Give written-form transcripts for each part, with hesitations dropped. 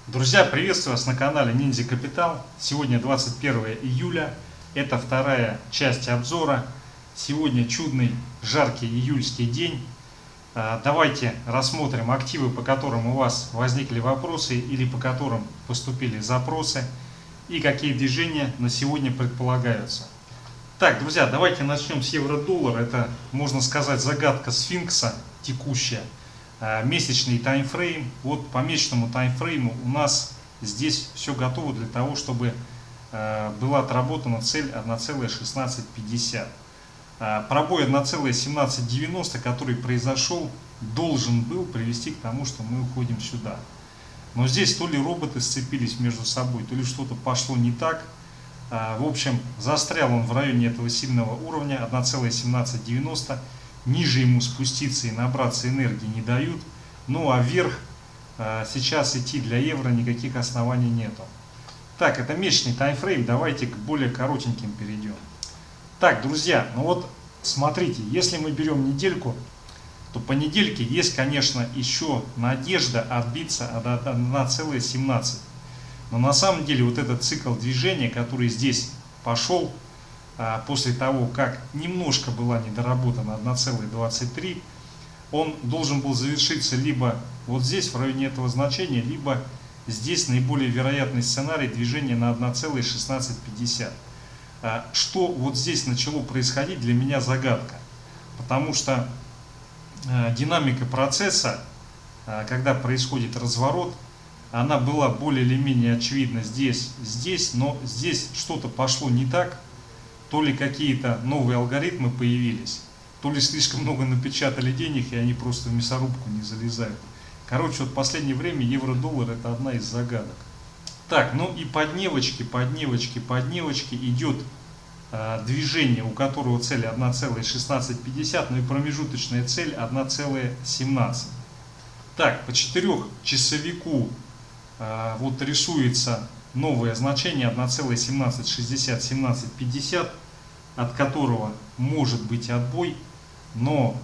Друзья, приветствую вас на канале Ниндзя Капитал. Сегодня 21 июля. Это вторая часть обзора. Сегодня чудный, жаркий июльский день. Давайте рассмотрим активы, по которым у вас возникли вопросы или по которым поступили запросы, и какие движения на сегодня предполагаются. Так, друзья, давайте начнем с евро-доллара. Это, можно сказать, загадка сфинкса текущая. Месячный таймфрейм. Вот по месячному таймфрейму у нас здесь все готово для того, чтобы была отработана цель 1,1650. Пробой 1,1790, который произошел, должен был привести к тому, что мы уходим сюда. Но здесь то ли роботы сцепились между собой, то ли что-то пошло не так. В общем, застрял он в районе этого сильного уровня 1,1790. Ниже ему спуститься и набраться энергии не дают. Ну а вверх сейчас идти для евро никаких оснований нету. Так, это месячный таймфрейм. Давайте к более коротеньким перейдем. Так, друзья, ну вот смотрите, если мы берем недельку, то по недельке есть, конечно, еще надежда отбиться от 1,17. Но на самом деле вот этот цикл движения, который здесь пошел, после того, как немножко была недоработана 1,23, он должен был завершиться либо вот здесь, в районе этого значения, либо здесь наиболее вероятный сценарий движения на 1,1650. Что вот здесь начало происходить, для меня загадка. Потому что динамика процесса, когда происходит разворот, она была более или менее очевидна здесь, но здесь что-то пошло не так. То ли какие-то новые алгоритмы появились, то ли слишком много напечатали денег, и они просто в мясорубку не залезают. Короче, вот в последнее время евро-доллар — это одна из загадок. Так, ну и по дневочке идет движение, у которого цель 1,1650, но и промежуточная цель 1,17. Так, по 4-часовику вот рисуется новое значение 1,1760, 1750, от которого может быть отбой, но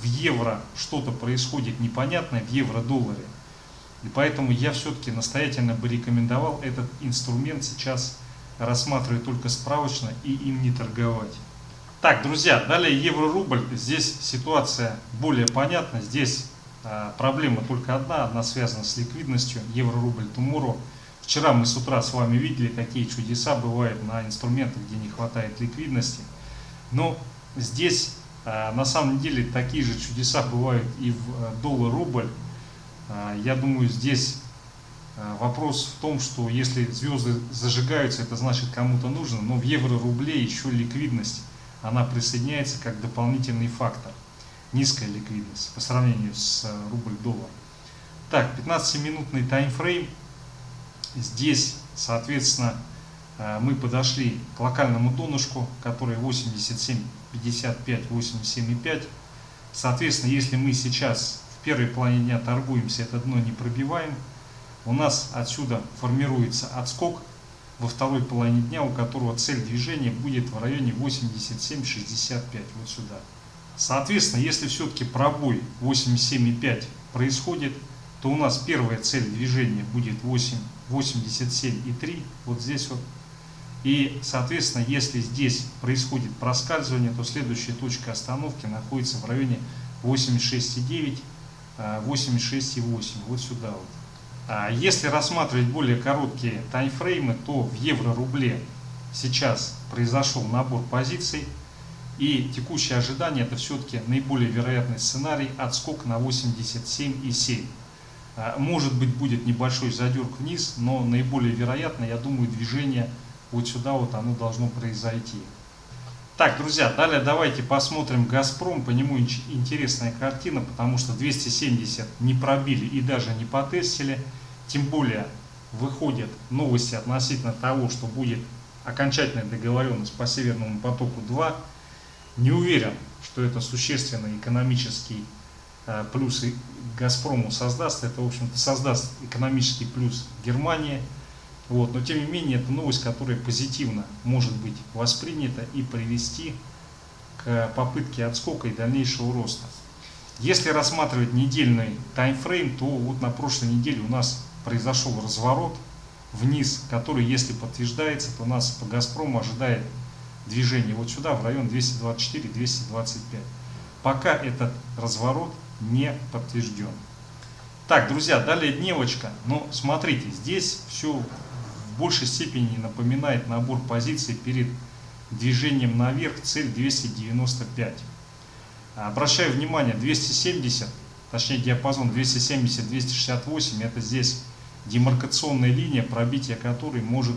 в евро что-то происходит непонятное, в евро-долларе. И поэтому я все-таки настоятельно бы рекомендовал этот инструмент сейчас рассматривать только справочно и им не торговать. Так, друзья, далее евро-рубль. Здесь ситуация более понятна. Здесь проблема только одна связана с ликвидностью. Евро-рубль tomorrow. Вчера мы с утра с вами видели, какие чудеса бывают на инструментах, где не хватает ликвидности. Но здесь на самом деле такие же чудеса бывают и в доллар-рубль. Я думаю, здесь вопрос в том, что если звезды зажигаются, это значит кому-то нужно. Но в евро-рубле еще ликвидность, она присоединяется как дополнительный фактор. Низкая ликвидность по сравнению с рубль-доллар. Так, 15-минутный таймфрейм. Здесь, соответственно, мы подошли к локальному донышку, который 87.55, 87.5. Соответственно, если мы сейчас в первой половине дня торгуемся, это дно не пробиваем, у нас отсюда формируется отскок во второй половине дня, у которого цель движения будет в районе 87.65, вот сюда. Соответственно, если все-таки пробой 87.5 происходит, то у нас первая цель движения будет 87,3, вот здесь вот. И, соответственно, если здесь происходит проскальзывание, то следующая точка остановки находится в районе 86,9, 86,8, вот сюда вот. Если рассматривать более короткие таймфреймы, то в евро-рубле сейчас произошел набор позиций. И текущее ожидание — это все-таки наиболее вероятный сценарий, отскок на 87,7. Может быть, будет небольшой задерг вниз, но наиболее вероятно, я думаю, движение вот сюда вот оно должно произойти. Так, друзья, далее давайте посмотрим Газпром. По нему интересная картина, потому что 270 не пробили и даже не потестили. Тем более выходят новости относительно того, что будет окончательная договоренность по Северному потоку-2. Не уверен, что это существенный экономический плюс и Газпрому создаст. Это, в общем-то, создаст экономический плюс Германии. Вот. Но, тем не менее, это новость, которая позитивно может быть воспринята и привести к попытке отскока и дальнейшего роста. Если рассматривать недельный таймфрейм, то вот на прошлой неделе у нас произошел разворот вниз, который, если подтверждается, то нас по Газпрому ожидает движение вот сюда, в район 224-225. Пока этот разворот не подтвержден. Так, друзья, далее дневочка. Но смотрите, здесь все в большей степени напоминает набор позиций перед движением наверх, цель 295. Обращаю внимание, 270, точнее диапазон 270-268, это здесь демаркационная линия, пробитие которой может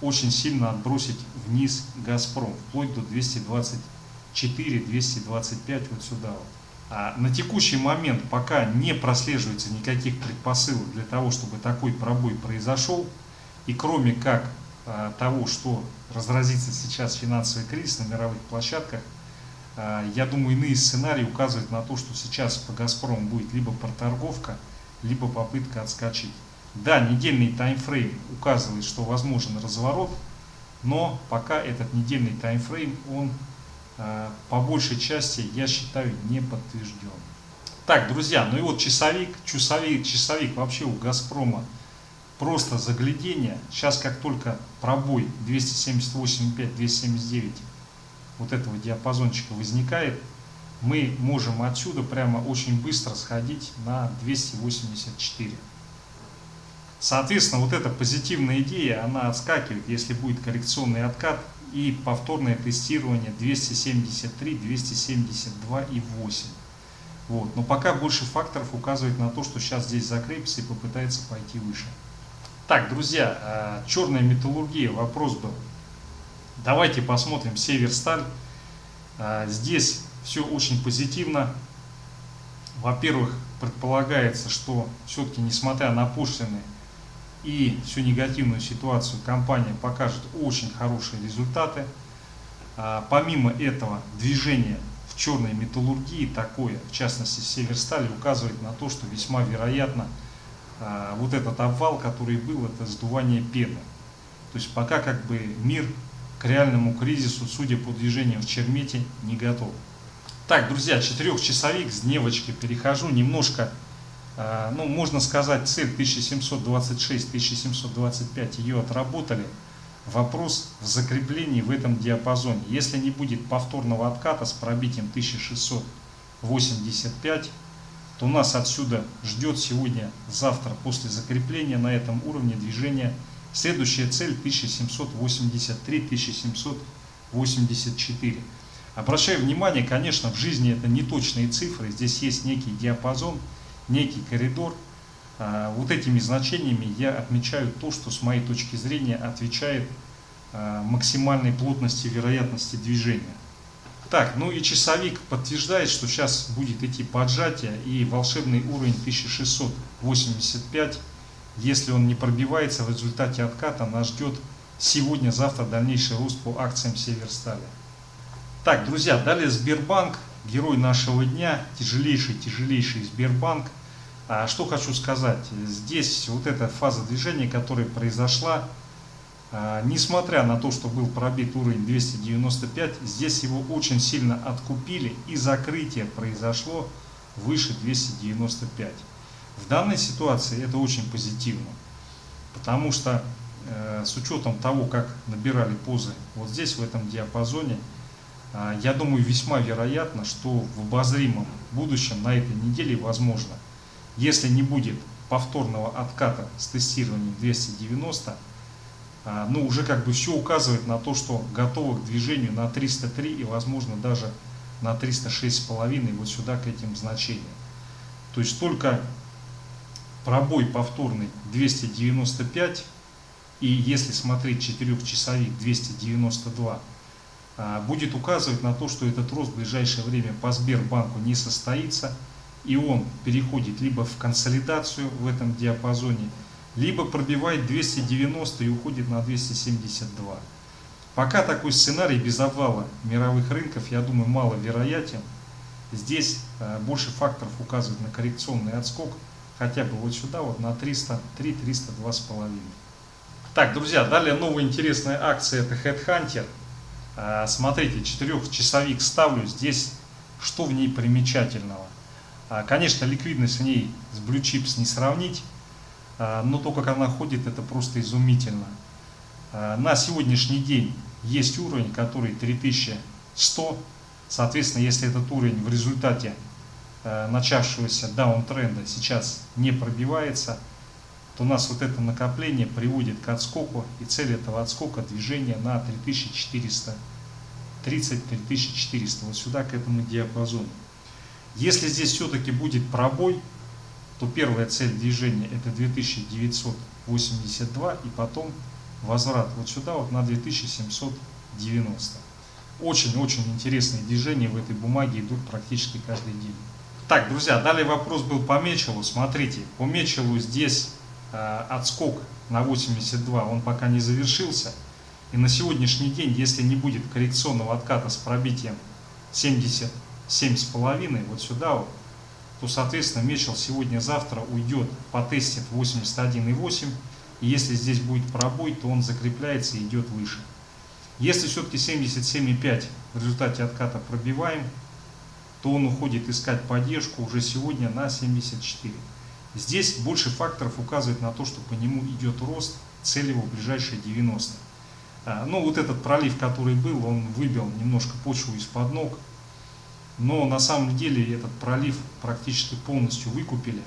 очень сильно отбросить вниз Газпром, вплоть до 224-225, вот сюда вот. На текущий момент пока не прослеживается никаких предпосылок для того, чтобы такой пробой произошел. И кроме как того, что разразится сейчас финансовый кризис на мировых площадках, я думаю, иные сценарии указывают на то, что сейчас по Газпрому будет либо проторговка, либо попытка отскочить. Да, недельный таймфрейм указывает, что возможен разворот, но пока этот недельный таймфрейм, он по большей части, я считаю, не подтвержден. Так, друзья, ну и вот часовик вообще у Газпрома просто заглядение. Сейчас как только пробой 278,5-279 вот этого диапазончика возникает, мы можем отсюда прямо очень быстро сходить на 284. Соответственно, вот эта позитивная идея, она отскакивает, если будет коррекционный откат и повторное тестирование 273, 272 и 8. Вот. Но пока больше факторов указывает на то, что сейчас здесь закрепится и попытается пойти выше. Так, друзья, черная металлургия, вопрос был. Давайте посмотрим Северсталь. Здесь все очень позитивно. Во-первых, предполагается, что все-таки, несмотря на пошлины и всю негативную ситуацию, компания покажет очень хорошие результаты. Помимо этого, движение в черной металлургии такое, в частности Северсталь, указывает на то, что весьма вероятно вот этот обвал, который был, это сдувание пены. То есть пока как бы мир к реальному кризису, судя по движениям в Чермете, не готов. Так, друзья, 4-часовик с дневочки перехожу немножко. Ну, можно сказать, цель 1726-1725 ее отработали. Вопрос в закреплении в этом диапазоне. Если не будет повторного отката с пробитием 1685, то нас отсюда ждет сегодня-завтра после закрепления на этом уровне движения. Следующая цель 1783-1784. Обращаю внимание, конечно, в жизни это не точные цифры. Здесь есть некий диапазон, некий коридор. Вот этими значениями я отмечаю то, что с моей точки зрения отвечает максимальной плотности вероятности движения. Так, ну и часовик подтверждает, что сейчас будет идти поджатие, и волшебный уровень 1685, если он не пробивается, в результате отката нас ждет сегодня-завтра дальнейший рост по акциям Северстали. Так, друзья, далее Сбербанк, герой нашего дня, тяжелейший Сбербанк. Что хочу сказать, здесь вот эта фаза движения, которая произошла, несмотря на то, что был пробит уровень 295, здесь его очень сильно откупили, и закрытие произошло выше 295. В данной ситуации это очень позитивно, потому что с учетом того, как набирали позы вот здесь, в этом диапазоне, я думаю, весьма вероятно, что в обозримом будущем на этой неделе возможно, если не будет повторного отката с тестированием 290, ну уже как бы все указывает на то, что готово к движению на 303 и возможно даже на 306,5 вот сюда к этим значениям. То есть только пробой повторный 295 и если смотреть 4-часовик 292, будет указывать на то, что этот рост в ближайшее время по Сбербанку не состоится, и он переходит либо в консолидацию в этом диапазоне, либо пробивает 290 и уходит на 272. Пока такой сценарий без обвала мировых рынков, я думаю, маловероятен. Здесь больше факторов указывает на коррекционный отскок, хотя бы вот сюда, вот на 303, 302,5. Так, друзья, далее новая интересная акция, это Headhunter. Смотрите, 4-часовик ставлю, здесь что в ней примечательного? Конечно, ликвидность в ней с Blue Chips не сравнить. но то, как она ходит, это просто изумительно. На сегодняшний день есть уровень, который 3100. Соответственно, если этот уровень в результате начавшегося даунтренда сейчас не пробивается, то у нас вот это накопление приводит к отскоку, и цель этого отскока движение на 3400, 30-3400, вот сюда, к этому диапазону. Если здесь все-таки будет пробой, то первая цель движения это 2982 и потом возврат вот сюда вот на 2790. Очень-очень интересные движения в этой бумаге идут практически каждый день. Так, друзья, далее вопрос был по Мечелу. Смотрите, по Мечелу здесь отскок на 82, он пока не завершился. И на сегодняшний день, если не будет коррекционного отката с пробитием 77,5, вот сюда вот, то, соответственно, Мечел сегодня-завтра уйдет, потестит 81,8. И если здесь будет пробой, то он закрепляется и идет выше. Если все-таки 77,5 в результате отката пробиваем, то он уходит искать поддержку уже сегодня на 74. Здесь больше факторов указывает на то, что по нему идет рост, цель его ближайшие 90. Ну вот этот пролив, который был, он выбил немножко почву из-под ног. Но на самом деле этот пролив практически полностью выкупили.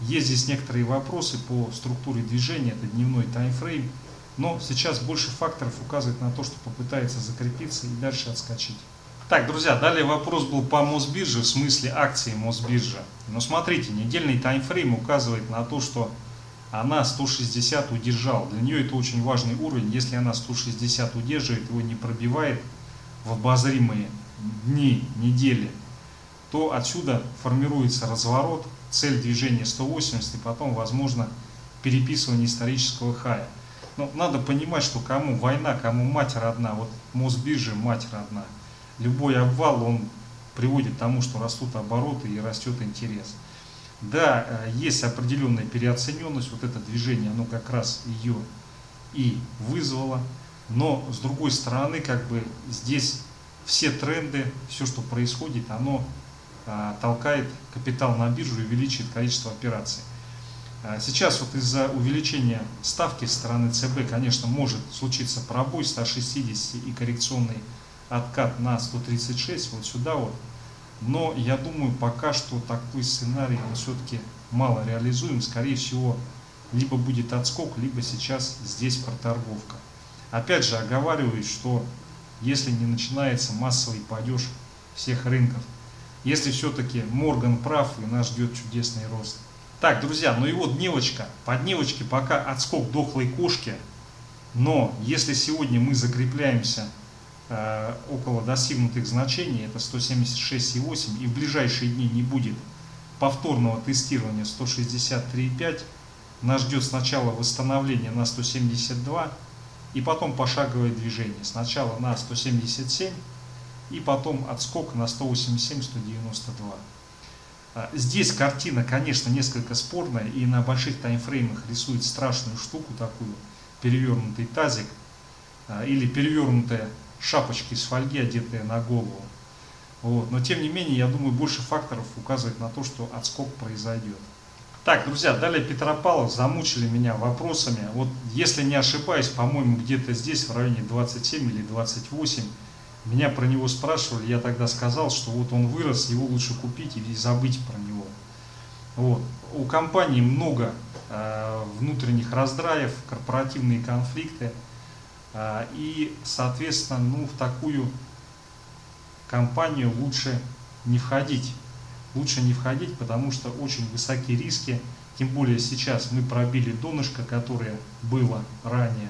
Есть здесь некоторые вопросы по структуре движения, это дневной таймфрейм. Но сейчас больше факторов указывает на то, что попытается закрепиться и дальше отскочить. Так, друзья, далее вопрос был по Мосбирже, в смысле акции Мосбиржа. Но смотрите, недельный таймфрейм указывает на то, что она 160 удержала. Для нее это очень важный уровень. Если она 160 удерживает, его не пробивает в обозримые дни, недели, то отсюда формируется разворот, цель движения 180 и потом возможно переписывание исторического хая. Но надо понимать, что кому война, кому мать родна, вот Мосбиржа мать родна. Любой обвал, он приводит к тому, что растут обороты и растет интерес. Да, есть определенная переоцененность, вот это движение, оно как раз ее и вызвало. Но с другой стороны, как бы здесь все тренды, все, что происходит, оно толкает капитал на биржу и увеличивает количество операций. Сейчас вот из-за увеличения ставки со стороны ЦБ, конечно, может случиться пробой 160 и коррекционный откат на 136, вот сюда вот. Но я думаю, пока что такой сценарий он все-таки мало реализуем. Скорее всего, либо будет отскок, либо сейчас здесь проторговка. Опять же, оговариваюсь, что если не начинается массовый падеж всех рынков, если все-таки Морган прав и нас ждет чудесный рост. Так, друзья, ну и вот дневочка. По дневочке пока отскок дохлой кошки. Но если сегодня мы закрепляемся около достигнутых значений, это 176,8, и в ближайшие дни не будет повторного тестирования 163,5, нас ждет сначала восстановление на 172 и потом пошаговое движение. Сначала на 177 и потом отскок на 187-192. Здесь картина, конечно, несколько спорная, и на больших таймфреймах рисует страшную штуку такую, перевернутый тазик или перевернутая шапочка из фольги, одетая на голову. Вот. Но тем не менее, я думаю, больше факторов указывает на то, что отскок произойдет. Так, друзья, далее Петропавлов замучили меня вопросами. Вот, если не ошибаюсь, по-моему, где-то здесь, в районе 27 или 28, меня про него спрашивали, я тогда сказал, что вот он вырос, его лучше купить и забыть про него. Вот. У компании много внутренних раздраев, корпоративные конфликты. И, соответственно, ну, в такую компанию лучше не входить. Лучше не входить, потому что очень высокие риски. Тем более сейчас мы пробили донышко, которое было ранее.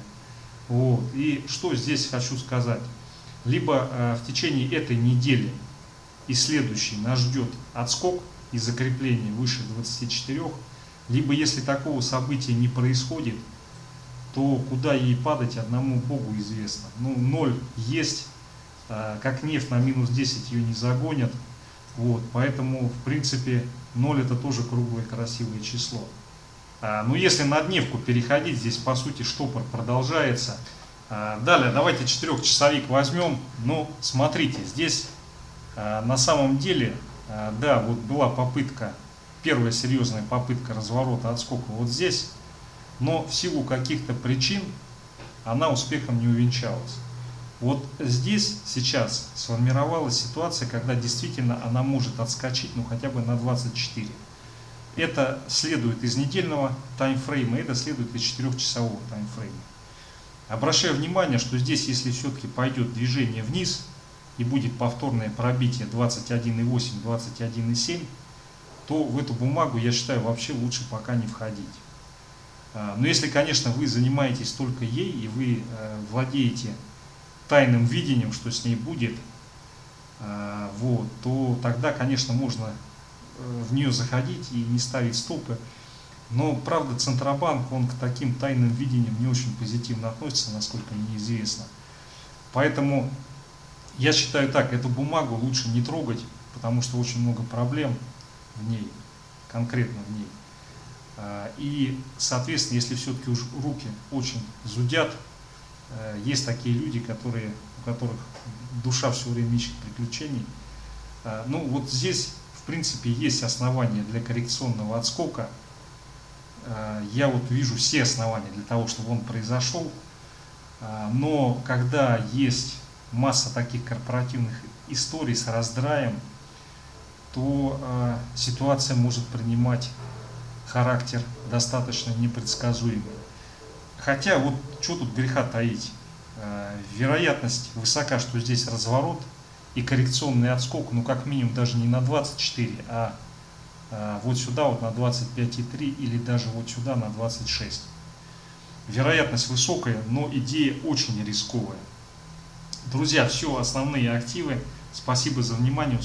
Вот. И что здесь хочу сказать. Либо в течение этой недели и следующей нас ждет отскок и закрепление выше 24, либо если такого события не происходит, то куда ей падать, одному Богу известно. Ну, 0 есть, как нефть на минус 10 ее не загонят. Вот, поэтому, в принципе, 0 это тоже круглое красивое число. Но если на дневку переходить, здесь по сути штопор продолжается. Далее, давайте 4-часовик возьмем. Но смотрите, здесь на самом деле, да, вот была попытка, первая серьезная попытка разворота отскока вот здесь. но в силу каких-то причин она успехом не увенчалась. Вот здесь сейчас сформировалась ситуация, когда действительно она может отскочить, ну хотя бы на 24. Это следует из недельного таймфрейма, это следует из 4-часового таймфрейма. Обращаю внимание, что здесь, если все-таки пойдет движение вниз и будет повторное пробитие 21,8, 21,7, то в эту бумагу, я считаю, вообще лучше пока не входить. Но если, конечно, вы занимаетесь только ей и вы владеете тайным видением, что с ней будет, вот, то тогда, конечно, можно в нее заходить и не ставить стопы. Но, правда, Центробанк, он к таким тайным видениям не очень позитивно относится, насколько мне известно. Поэтому я считаю так, эту бумагу лучше не трогать, потому что очень много проблем в ней, конкретно в ней. И, соответственно, если все-таки уж руки очень зудят, есть такие люди, у которых душа все время ищет приключений. Ну, вот здесь, в принципе, есть основания для коррекционного отскока. Я вот вижу все основания для того, чтобы он произошел. Но когда есть масса таких корпоративных историй с раздраем, то ситуация может принимать характер достаточно непредсказуемый. Хотя вот что тут греха таить, вероятность высока, что здесь разворот и коррекционный отскок, ну как минимум даже не на 24, а вот сюда вот на 25,3 или даже вот сюда на 26. Вероятность высокая, но идея очень рисковая. Друзья, все, основные активы. Спасибо за внимание.